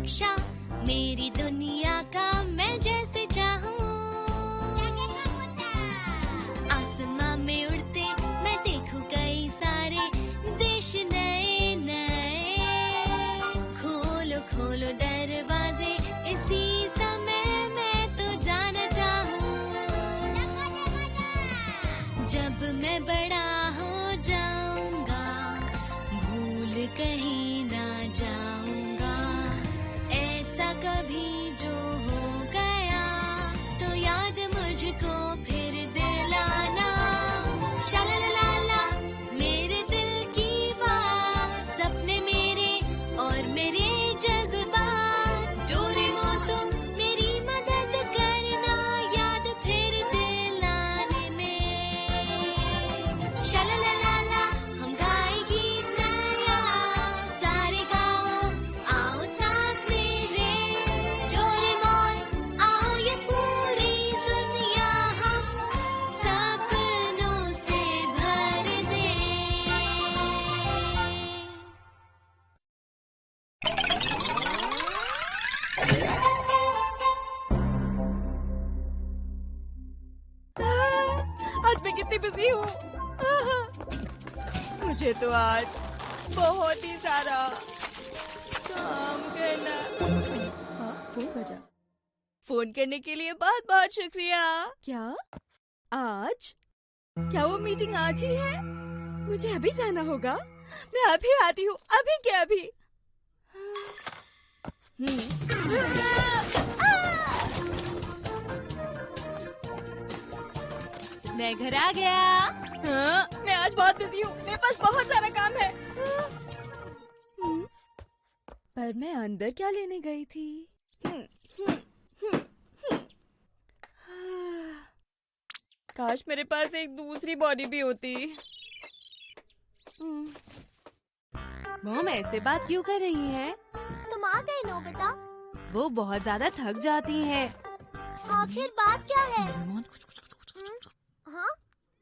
नक्शा मेरी दुनिया का मैं जैसे चाहूं। आसमां में उड़ते मैं देखूं कई सारे देश नए नए। खोलो खोलो दरवाजे इसी समय मैं तो जाना चाहूं। जब मैं बड़ा हो जाऊंगा भूल कहीं ना जाऊंगा। ऐसा कभी जो हो गया तो याद मुझको फिर दिलाना। शालालाला मेरे दिल की बात, सपने मेरे और मेरे जज्बात। डोरेमोन तुम मेरी मदद करना याद फिर दिलाने में। शालालाला हम गाए गीत नया, सारे गाओ आओ साथ मेरे। डोरेमोन आओ ये पूरी दुनिया हम सपनों से भर दे। आज मैं कितनी बिजी हूँ। मुझे तो आज बहुत ही सारा काम करना। हाँ, फोन बजा। फोन करने के लिए बहुत बहुत शुक्रिया। क्या आज? क्या वो मीटिंग आज ही है? मुझे अभी जाना होगा। मैं अभी आती हूँ, अभी के अभी। मैं घर आ गया। हाँ, मैं आज बहुत बिजी हूँ, मेरे पास बहुत सारा काम है। पर मैं अंदर क्या लेने गई थी? काश मेरे पास एक दूसरी बॉडी भी होती। मॉम ऐसे बात क्यों कर रही हैं? तुम आ गए नोबिता। वो बहुत ज्यादा थक जाती हैं। आखिर बात क्या है? हाँ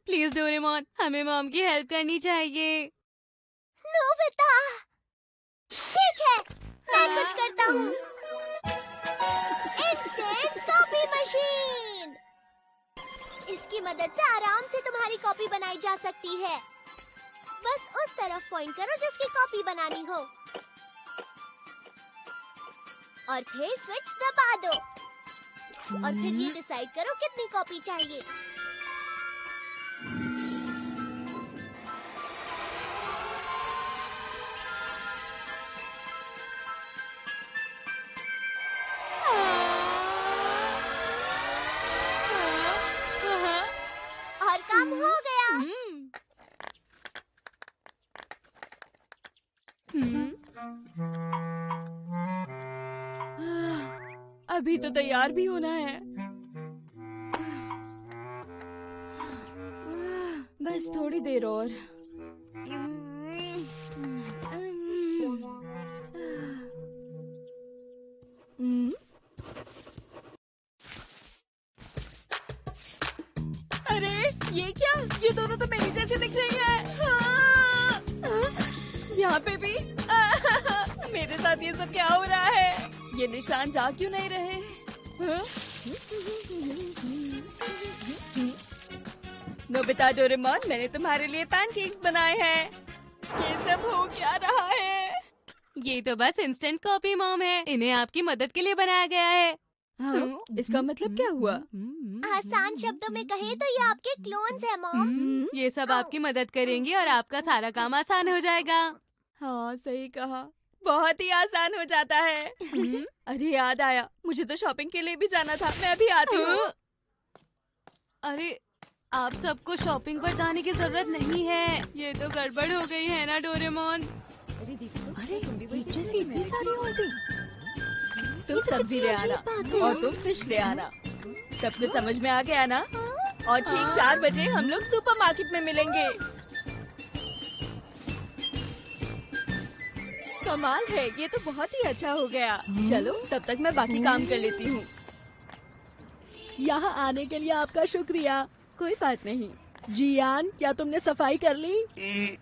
प्लीज डोरेमोन, हमें मॉम की हेल्प करनी चाहिए। नोबिता, ठीक है मैं कुछ करता हूँ। इंस्टेंट कॉपी मशीन, इसकी मदद से आराम से तुम्हारी कॉपी बनाई जा सकती है। बस उस तरफ पॉइंट करो जिसकी कॉपी बनानी हो और फिर स्विच दबा दो और फिर ये डिसाइड करो कितनी कॉपी चाहिए। और काम हो गया। अभी तो तैयार भी होना है। बस थोड़ी देर और। अरे ये क्या? ये दोनों तो मेरी जैसी दिख रही है। यहाँ पे भी। मेरे साथ ये सब क्या हो रहा है? ये निशान जा क्यों नहीं रहे? नोबिता, डोरेमोन, मैंने तुम्हारे लिए पैनकेक्स बनाए हैं। ये सब हो क्या रहा है? ये तो बस इंस्टेंट कॉपी मॉम है। इन्हें आपकी मदद के लिए बनाया गया है। हाँ, इसका मतलब क्या हुआ? आसान शब्दों में कहें तो ये आपके क्लोन्स हैं मॉम। ये सब आपकी मदद करेंगे और आपका सारा काम आसान हो जाएगा। हाँ, सही कहा। बहुत ही आसान हो जाता है। अरे याद आया, मुझे तो शॉपिंग के लिए भी जाना था। मैं अभी आती हूँ। अरे आप सबको शॉपिंग पर जाने की जरूरत नहीं है। ये तो गड़बड़ हो गई है ना डोरेमोन? अरे देखो तो, अरे नीचे से इतनी सारी हो गई। तुम सब्जी ले आना और तुम फिश ले आना। सब कुछ समझ में आ गया ना? और ठीक 4 बजे हम लोग सुपरमार्केट में मिलेंगे। कमाल है, ये तो बहुत ही अच्छा हो गया। चलो तब तक मैं बाकी काम कर लेती हूँ। यहाँ आने के लिए आपका शुक्रिया। कोई बात नहीं। जियान, क्या तुमने सफाई कर ली?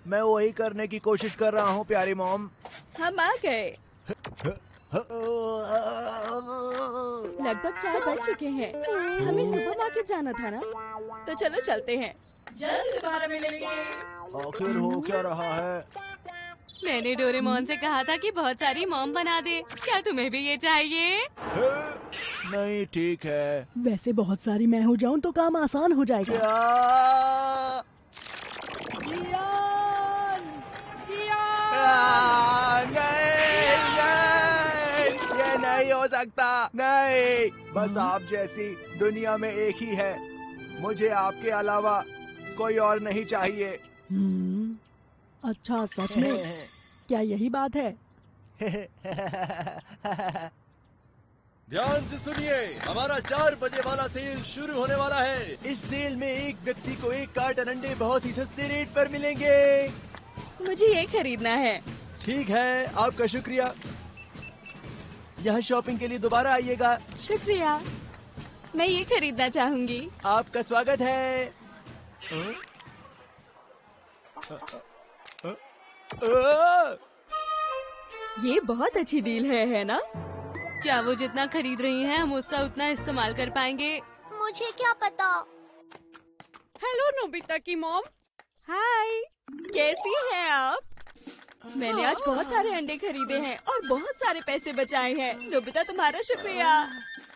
मैं वही करने की कोशिश कर रहा हूँ प्यारी मॉम। हम आ गए। लगभग 4 बज चुके हैं। हमें सुपरमार्केट जाना था ना, तो चलो चलते हैं। जल्द दोबारा मिलेंगे। आखिर हो क्या रहा है? मैंने डोरेमोन से कहा था कि बहुत सारी मॉम बना दे। क्या तुम्हें भी ये चाहिए? नहीं, ठीक है। वैसे बहुत सारी मैं हो जाऊं तो काम आसान हो जाएगा। क्या? जियान! जियान! नहीं, नहीं, ये नहीं हो सकता। नहीं, बस आप जैसी दुनिया में एक ही है। मुझे आपके अलावा कोई और नहीं चाहिए। अच्छा, सच में? क्या यही बात है? ध्यान से सुनिए, हमारा 4 बजे वाला सेल शुरू होने वाला है। इस सेल में एक व्यक्ति को 1 कार्टन अंडे बहुत ही सस्ते रेट पर मिलेंगे। मुझे ये खरीदना है। ठीक है, आपका शुक्रिया। यहाँ शॉपिंग के लिए दोबारा आइएगा। शुक्रिया, मैं ये खरीदना चाहूंगी। आपका स्वागत है। ये बहुत अच्छी डील है ना? क्या वो जितना खरीद रही हैं हम उसका उतना इस्तेमाल कर पाएंगे? मुझे क्या पता। हेलो नोबिता की मॉम। हाय, कैसी हैं आप? मैंने आज बहुत सारे अंडे खरीदे हैं और बहुत सारे पैसे बचाए हैं। नोबिता, तुम्हारा शुक्रिया।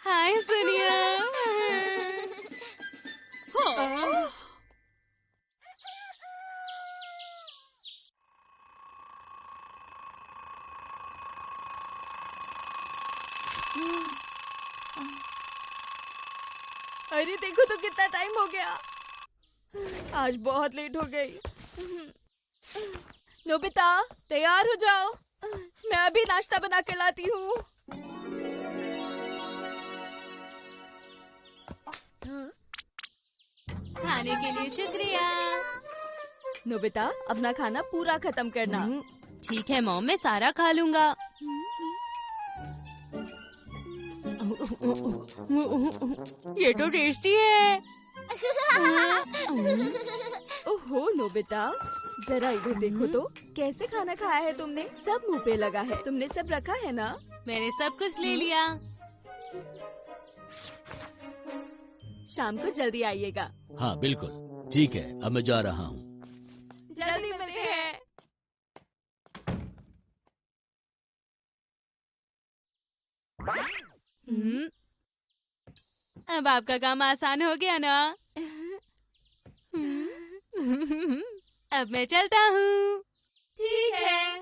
हाय सोनिया। हाँ। अरे देखो तो कितना टाइम हो गया। आज बहुत लेट हो गई। नोबिता, तैयार हो जाओ, मैं अभी नाश्ता बना के लाती हूँ। खाने के लिए शुक्रिया। नोबिता, अपना खाना पूरा खत्म करना। ठीक है मॉम, मैं सारा खा लूंगा। ये तो टेस्टी है। ओहो नोबिता, जरा इधर देखो तो, कैसे खाना खाया है तुमने? सब मुंह पे लगा है। तुमने सब रखा है ना? मैंने सब कुछ ले लिया। शाम को जल्दी आइएगा। हाँ बिल्कुल, ठीक है, अब मैं जा रहा हूँ। जल्दी मिलते हैं। अब आपका काम आसान हो गया ना? अब मैं चलता हूँ। ठीक है।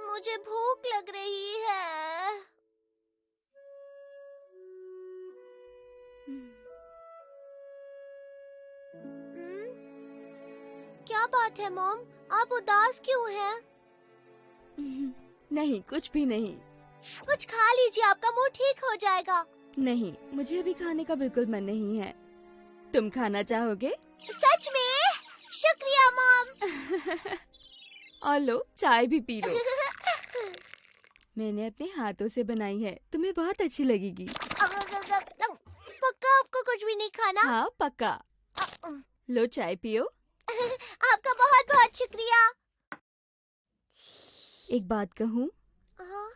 मुझे भूख लग रही है। क्या बात है मॉम, आप उदास क्यों हैं? नहीं, कुछ भी नहीं। कुछ खा लीजिए, आपका मूड ठीक हो जाएगा। नहीं, मुझे अभी खाने का बिल्कुल मन नहीं है। तुम खाना चाहोगे? सच में? शुक्रिया मॉम। और लो, चाय भी पी लो। मैंने अपने हाथों से बनाई है, तुम्हें बहुत अच्छी लगेगी। पक्का आपको कुछ भी नहीं खाना? हाँ पक्का। लो चाय पियो। आपका बहुत बहुत शुक्रिया। एक बात कहूँ? हाँ?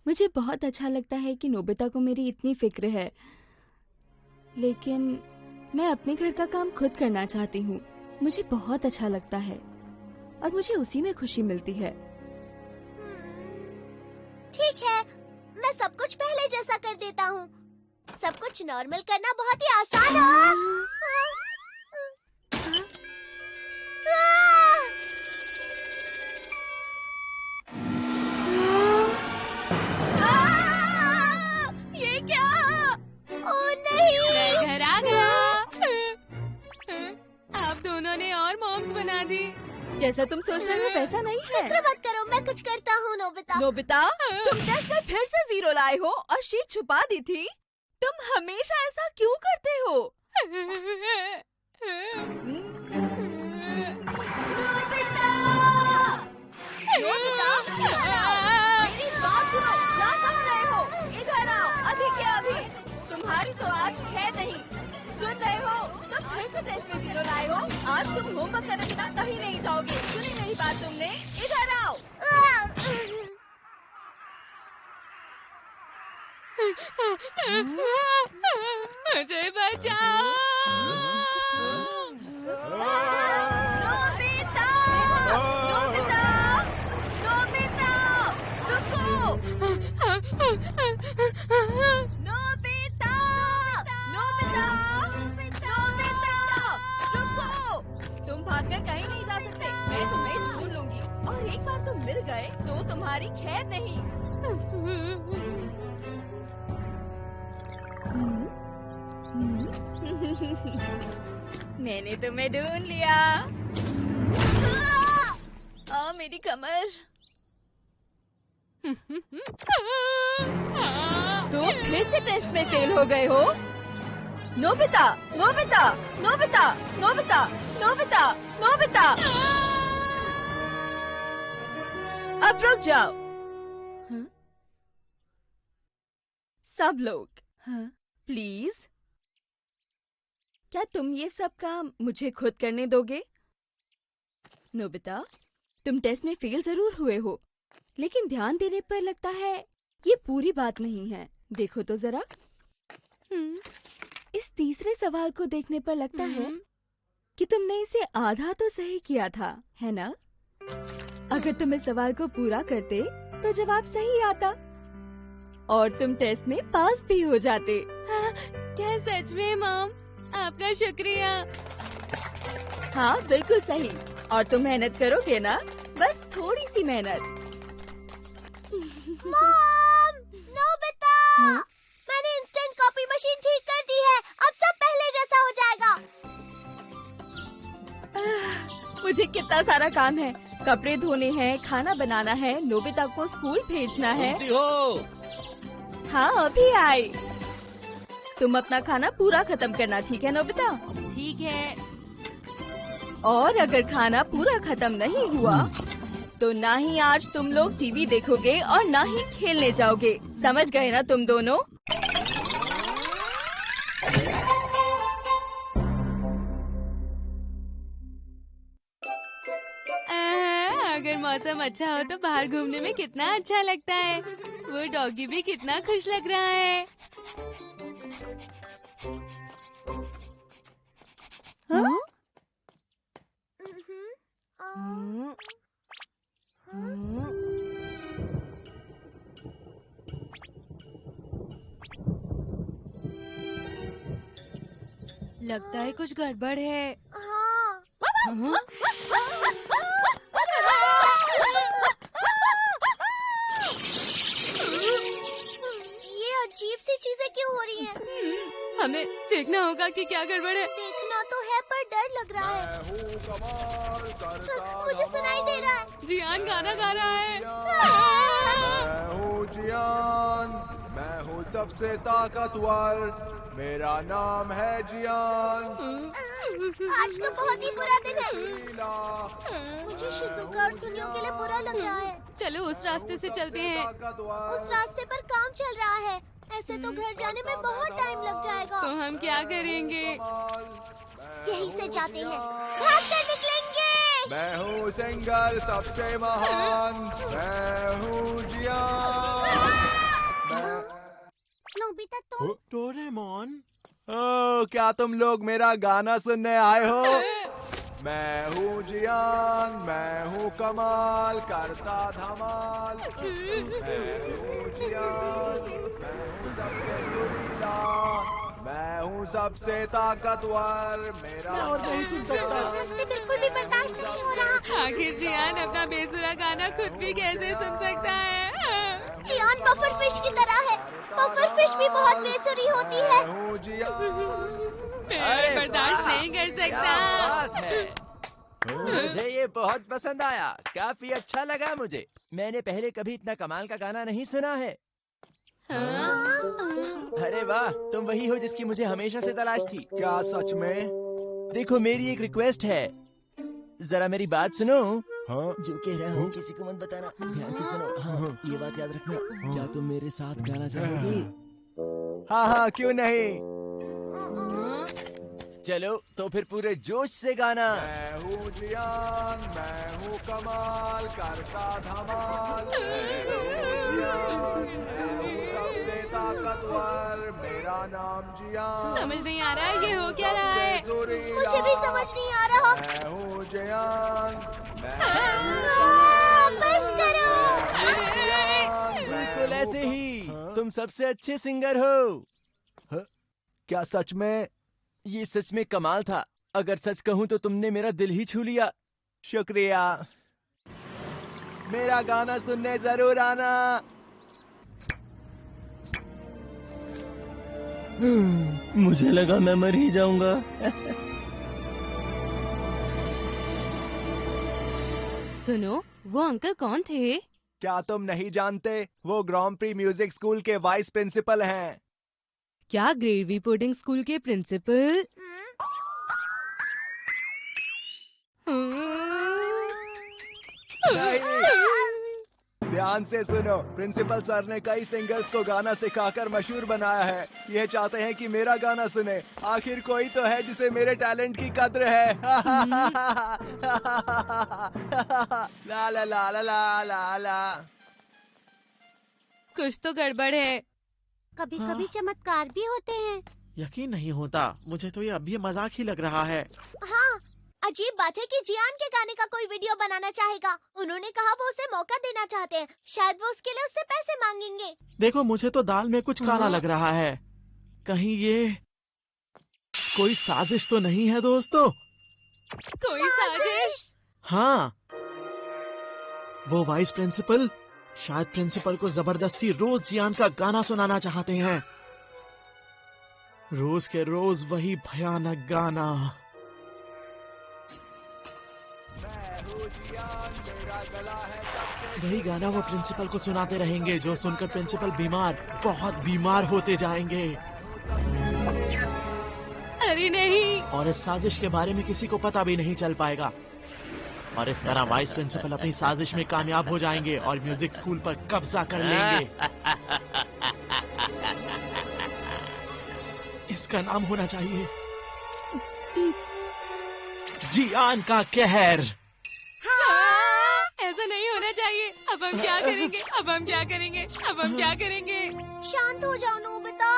मुझे बहुत अच्छा लगता है कि नोबिता को मेरी इतनी फिक्र है, लेकिन मैं अपने घर का काम खुद करना चाहती हूँ। मुझे बहुत अच्छा लगता है और मुझे उसी में खुशी मिलती है। ठीक है, मैं सब कुछ पहले जैसा कर देता हूँ। सब कुछ नॉर्मल करना बहुत ही आसान है। ये क्या? ओह नहीं! मैं घर आ गया। आप दोनों ने और मॉम्स बना दी। जैसा तुम सोच रहे हो वैसा नहीं है। फिक्र मत करो, मैं कुछ करता हूँ नोबिता। नोबिता, तुम टेस्ट में फिर से 0 लाए हो और शीट छुपा दी थी। तुम हमेशा ऐसा क्यों करते हो? नोबिता! मुझे बचाओ। नोबिता! नोबिता! नोबिता! रुको! नोबिता! नोबिता! नोबिता! रुको! तुम भागकर कहीं नहीं जा सकते। मैं तुम्हें ढूंढ लूंगी और एक बार तुम मिल गए तो तुम्हारी खैर नहीं। मैंने तुम्हें ढूंढ लिया। मेरी कमर। तुम फिर से टेस्ट में फेल हो गए हो। Nobita! Nobita! Nobita! Nobita! Nobita! Nobita! अब रुक जाओ। सब लोग प्लीज, क्या तुम ये सब काम मुझे खुद करने दोगे? नोबिता, तुम टेस्ट में फेल जरूर हुए हो, लेकिन ध्यान देने पर लगता है ये पूरी बात नहीं है। देखो तो जरा। इस तीसरे सवाल को देखने पर लगता है कि तुमने इसे आधा तो सही किया था, है ना? अगर तुम इस सवाल को पूरा करते तो जवाब सही आता और तुम टेस्ट में पास भी हो जाते। क्या सच में मॉम? आपका शुक्रिया। हाँ, बिल्कुल सही। और तुम मेहनत करोगे ना? बस थोड़ी सी मेहनत। मॉम! नोबिता! मैंने इंस्टेंट कॉपी मशीन ठीक कर दी है। अब सब पहले जैसा हो जाएगा। मुझे कितना सारा काम है। कपड़े धोने हैं, खाना बनाना है, नोबिता को स्कूल भेजना है। हाँ, अभी आई। तुम अपना खाना पूरा खत्म करना, ठीक है नोबिता? ठीक है। और अगर खाना पूरा खत्म नहीं हुआ तो ना ही आज तुम लोग टीवी देखोगे और ना ही खेलने जाओगे। समझ गए ना तुम दोनों? अगर मौसम अच्छा हो तो बाहर घूमने में कितना अच्छा लगता है। वो डॉगी भी कितना खुश लग रहा है। हाँ? लगता है कुछ गड़बड़ है। हाँ। ये अजीब सी चीजें क्यों हो रही हैं? हमें देखना होगा कि क्या गड़बड़ है। देखना तो है पर डर लग रहा है। मुझे सुनाई दे रहा है। जियान गाना गा रहा है। मैं हूँ जियान, मैं हूँ सबसे ताकतवर, मेरा नाम है जियान। आज तो बहुत ही बुरा दिन है। मुझे शिजुका और सुनियो के लिए बुरा लग रहा है। चलो उस रास्ते से चलते हैं। उस रास्ते पर काम चल रहा है। ऐसे तो घर जाने में बहुत टाइम लग जाएगा। तो हम क्या करेंगे? यहीं से जाते हैं, भाग कर निकलेंगे। मैं हूँ सिंगर सबसे महान, मैं हूँ जियान। नोबिता तुम? डोरेमोन? ओह, क्या तुम लोग मेरा गाना सुनने आए हो? मैं हूँ जियान, मैं हूँ कमाल करता धमाल। मैं हूँ जियान, मैं हूँ सबसे सुरीला, मैं हूँ सबसे ताकतवर, मेरा और नहीं सुन सकता। मुझसे बिल्कुल भी बर्दाश्त नहीं हो रहा। आखिर जियान अपना बेसुरा गाना खुद भी कैसे सुन सकता है? जियान पफर फिश की तरह है। पफर फिश भी बहुत बेसुरी होती है। मैं हूँ जियान। मैं बर्दाश्त नहीं कर सकता। मुझे ये बहुत पसंद आया, काफी अच्छा लगा मुझे। मैंने पहले कभी इतना कमाल का गाना नहीं सुना है। अरे वाह, तुम वही हो जिसकी मुझे हमेशा से तलाश थी। क्या सच में? देखो, मेरी एक रिक्वेस्ट है, जरा मेरी बात सुनो। हाँ? जो कह रहा हूँ किसी को मत बताना, ध्यान से सुनो। हाँ, ये बात याद रखना। क्या तुम मेरे साथ गाना चाहोगी? हाँ हाँ, क्यों नहीं। चलो तो फिर पूरे जोश से गाना। मैं हूँ जियान, मैं हूँ कमाल करता धमाल। मैं हूँ जियान, मैं हूँ सबसे ताकतवर, मेरा नाम जियान। समझ नहीं आ रहा है ये हो क्या रहा है। मुझे भी समझ नहीं आ रहा। मैं हूँ जियान, बस करो। बिल्कुल ऐसे ही। तुम सबसे अच्छे सिंगर हो। क्या सच में? ये सच में कमाल था। अगर सच कहूँ तो तुमने मेरा दिल ही छू लिया। शुक्रिया। मेरा गाना सुनने जरूर आना। मुझे लगा मैं मर ही जाऊंगा। सुनो, वो अंकल कौन थे? क्या तुम नहीं जानते? वो ग्रांड प्री म्यूजिक स्कूल के वाइस प्रिंसिपल हैं। क्या ग्रेवी पुडिंग स्कूल के प्रिंसिपल? नहीं, ध्यान से सुनो। प्रिंसिपल सर ने कई सिंगर्स को गाना सिखाकर मशहूर बनाया है। ये चाहते हैं कि मेरा गाना सुने। आखिर कोई तो है जिसे मेरे टैलेंट की कद्र है। ला ला ला ला ला ला ला। कुछ तो गड़बड़ है। कभी कभी चमत्कार भी होते हैं। यकीन नहीं होता, मुझे तो ये अभी मजाक ही लग रहा है। हाँ, अजीब बात है कि जियान के गाने का कोई वीडियो बनाना चाहेगा। उन्होंने कहा वो उसे मौका देना चाहते हैं। शायद वो उसके लिए उससे पैसे मांगेंगे। देखो, मुझे तो दाल में कुछ काला लग रहा है। कहीं ये कोई साजिश तो नहीं है दोस्तों? कोई साजिश? हाँ, वो वाइस प्रिंसिपल शायद प्रिंसिपल को जबरदस्ती रोज जियान का गाना सुनाना चाहते हैं। रोज के रोज वही भयानक गाना। वही गाना वो प्रिंसिपल को सुनाते रहेंगे, जो सुनकर प्रिंसिपल बहुत बीमार होते जाएंगे। अरे नहीं। और इस साजिश के बारे में किसी को पता भी नहीं चल पाएगा। और इस तरह वाइस प्रिंसिपल अपनी साजिश में कामयाब हो जाएंगे और म्यूजिक स्कूल पर कब्जा कर लेंगे। इसका नाम होना चाहिए जियान का कहर। ऐसा नहीं होना चाहिए। अब हम क्या करेंगे? अब हम क्या करेंगे? अब हम क्या करेंगे? शांत हो जाओ नोबिता।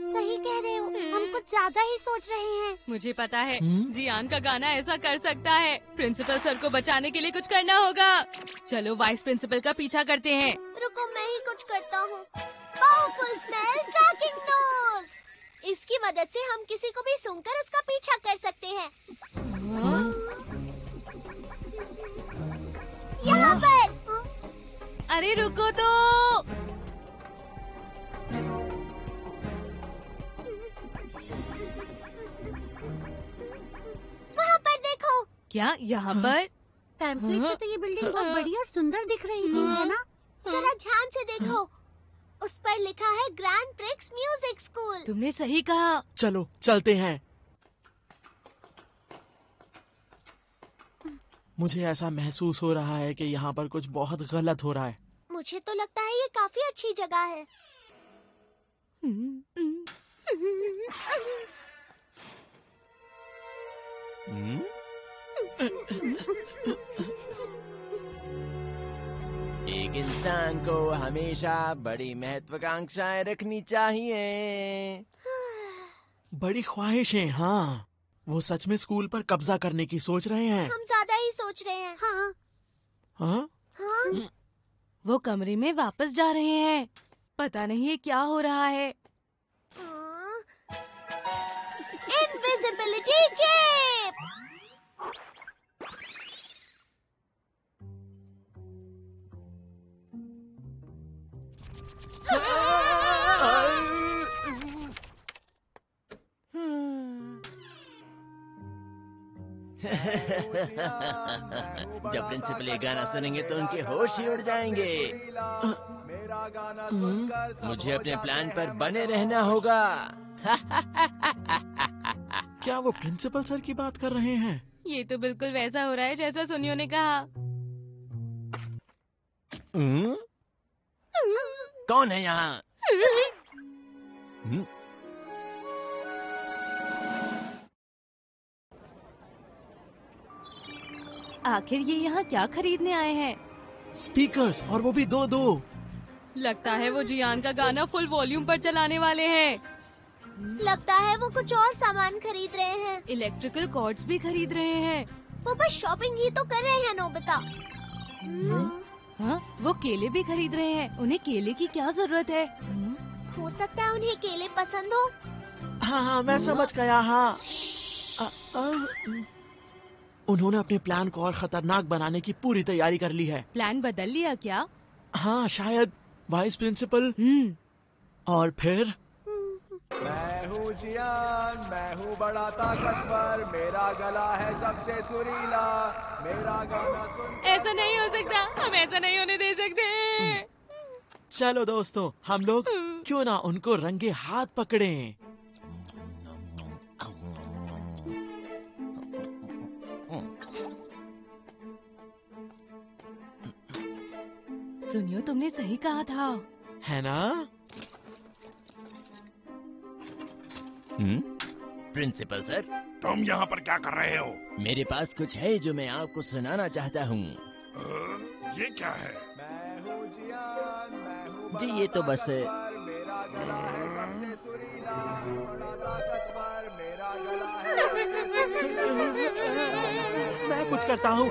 सही कह रहे हो, हम कुछ ज्यादा ही सोच रहे हैं। मुझे पता है, जियान का गाना ऐसा कर सकता है। प्रिंसिपल सर को बचाने के लिए कुछ करना होगा। चलो वाइस प्रिंसिपल का पीछा करते हैं। रुको, मैं ही कुछ करता हूँ। Powerful smell tracking nose. इसकी मदद से हम किसी को भी सूंघकर उसका पीछा कर सकते हैं। यहाँ पर। अरे रुको तो। वहाँ पर देखो। क्या यहाँ पर? पैम्फलेट में तो ये बिल्डिंग बहुत बड़ी और सुंदर दिख रही थी, है ना? जरा ध्यान से देखो। उस पर लिखा है ग्रैंड प्रिक्स म्यूजिक स्कूल। तुमने सही कहा। चलो चलते हैं। मुझे ऐसा महसूस हो रहा है कि यहाँ पर कुछ बहुत गलत हो रहा है। मुझे तो लगता है ये काफी अच्छी जगह है। एक इंसान को हमेशा बड़ी महत्वाकांक्षाएं रखनी चाहिए। बड़ी ख्वाहिशें, हाँ। वो सच में स्कूल पर कब्जा करने की सोच रहे हैं। हम ज्यादा ही सोच रहे हैं। हाँ। हाँ? हाँ? वो कमरे में वापस जा रहे हैं। पता नहीं ये क्या हो रहा है। Invisibility cap. जब प्रिंसिपल ये गाना सुनेंगे तो उनके होश ही उड़ जाएंगे। मेरा गाना सुनकर मुझे अपने प्लान पर बने रहना होगा। क्या वो प्रिंसिपल सर की बात कर रहे हैं? ये तो बिल्कुल वैसा हो रहा है जैसा सुनियो ने कहा। कौन है यहाँ? आखिर ये यहाँ क्या खरीदने आए हैं? स्पीकर्स, और वो भी दो। लगता है वो जियान का गाना फुल वॉल्यूम पर चलाने वाले हैं। लगता है वो कुछ और सामान खरीद रहे हैं। इलेक्ट्रिकल कॉर्ड्स भी खरीद रहे हैं। वो बस शॉपिंग ही तो कर रहे हैं नोबिता। हाँ, वो केले भी खरीद रहे हैं। उन्हें केले की क्या जरूरत है? हो सकता है उन्हें केले पसंद हो। हाँ हाँ, मैं समझ गया। हाँ, उन्होंने अपने प्लान को और खतरनाक बनाने की पूरी तैयारी कर ली है। प्लान बदल लिया क्या? हाँ, शायद वाइस प्रिंसिपल। और फिर मैं हूँ जियान, मैं हूँ बड़ा ताकतवर, मेरा गला है सबसे सुरीला, मेरा गाना सुन। ऐसा नहीं हो सकता, हम ऐसा नहीं होने दे सकते। चलो दोस्तों, हम लोग क्यों ना उनको रंगे हाथ पकड़ें। सुनियो, तुमने सही कहा था, है ना? प्रिंसिपल सर, तुम यहाँ पर क्या कर रहे हो? मेरे पास कुछ है जो मैं आपको सुनाना चाहता हूँ। ये क्या है? मैं हूँ जियान, मैं हूँ जी, ये तो बस मेरा गला है सबसे सुरीला, बड़ा ताकतवर, मेरा गला है सबसे सुरीला। मैं कुछ करता हूँ।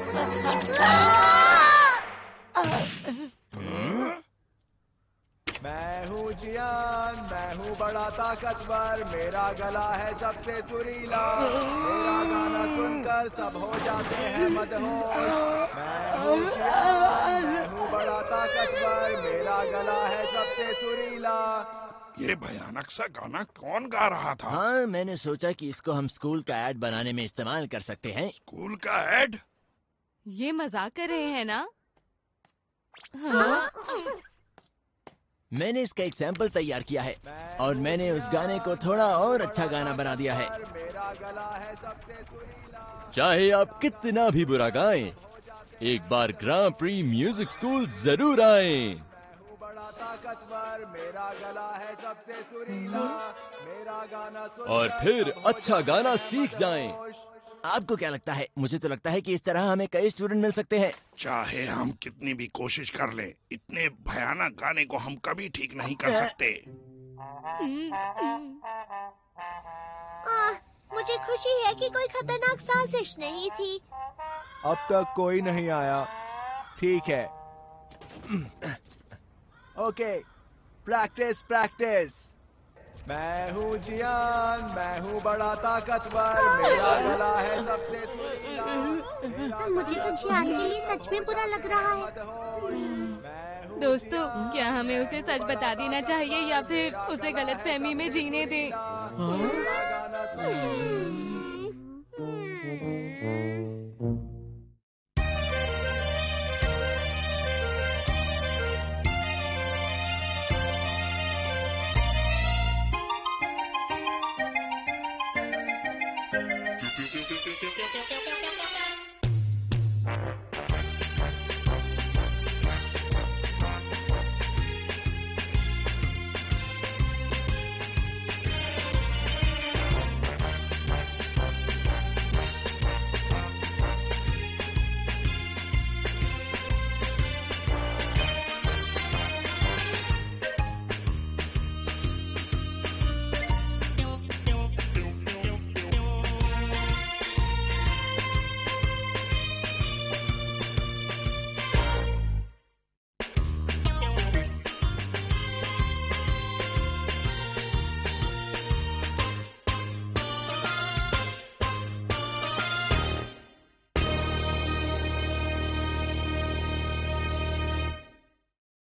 मैं हूँ जियान, मैं हूँ बड़ा ताकतवर, मेरा गला है सबसे सुरीला, मेरा गाना सुनकर सब हो जाते हैं मदहोश। मैं हूँ जियान, मैं हूँ बड़ा ताकतवर, मेरा गला है सबसे सुरीला। ये भयानक सा गाना कौन गा रहा था? हाँ, मैंने सोचा कि इसको हम स्कूल का ऐड बनाने में इस्तेमाल कर सकते हैं। स्कूल का ऐड? ये मजाक कर रहे हैं ना? हाँ? मैंने इसका एक सैंपल तैयार किया है और मैंने उस गाने को थोड़ा और अच्छा गाना बना दिया है। मेरा गला है सबसे सुरीला। चाहे आप कितना भी बुरा गाएं, एक बार ग्रां प्री म्यूजिक स्कूल जरूर आएं। मैं हूँ बड़ा ताकतवर, मेरा गला है सबसे सुरीला, मेरा गाना सुनकर और फिर सब हो अच्छा जाते गाना हैं सीख जाएं। मदहोश। आपको क्या लगता है? मुझे तो लगता है कि इस तरह हमें कई स्टूडेंट मिल सकते हैं। चाहे हम कितनी भी कोशिश कर लें, इतने भयानक गाने को हम कभी ठीक नहीं कर सकते। मुझे खुशी है कि कोई खतरनाक साजिश नहीं थी। अब तक कोई नहीं आया। ठीक है। Okay, practice practice. मैं हूँ जियान, मैं हूँ बड़ा ताकतवर, मेरा गला है सबसे सुरीला, मेरा मुझे तो जियान के लिए सच में बुरा लग रहा है। मदहोश। मैं हूँ दोस्तों, जियान, क्या हमें उसे सच बता देना चाहिए या फिर उसे गलतफहमी में जीने दें? मेरा गाना सुन।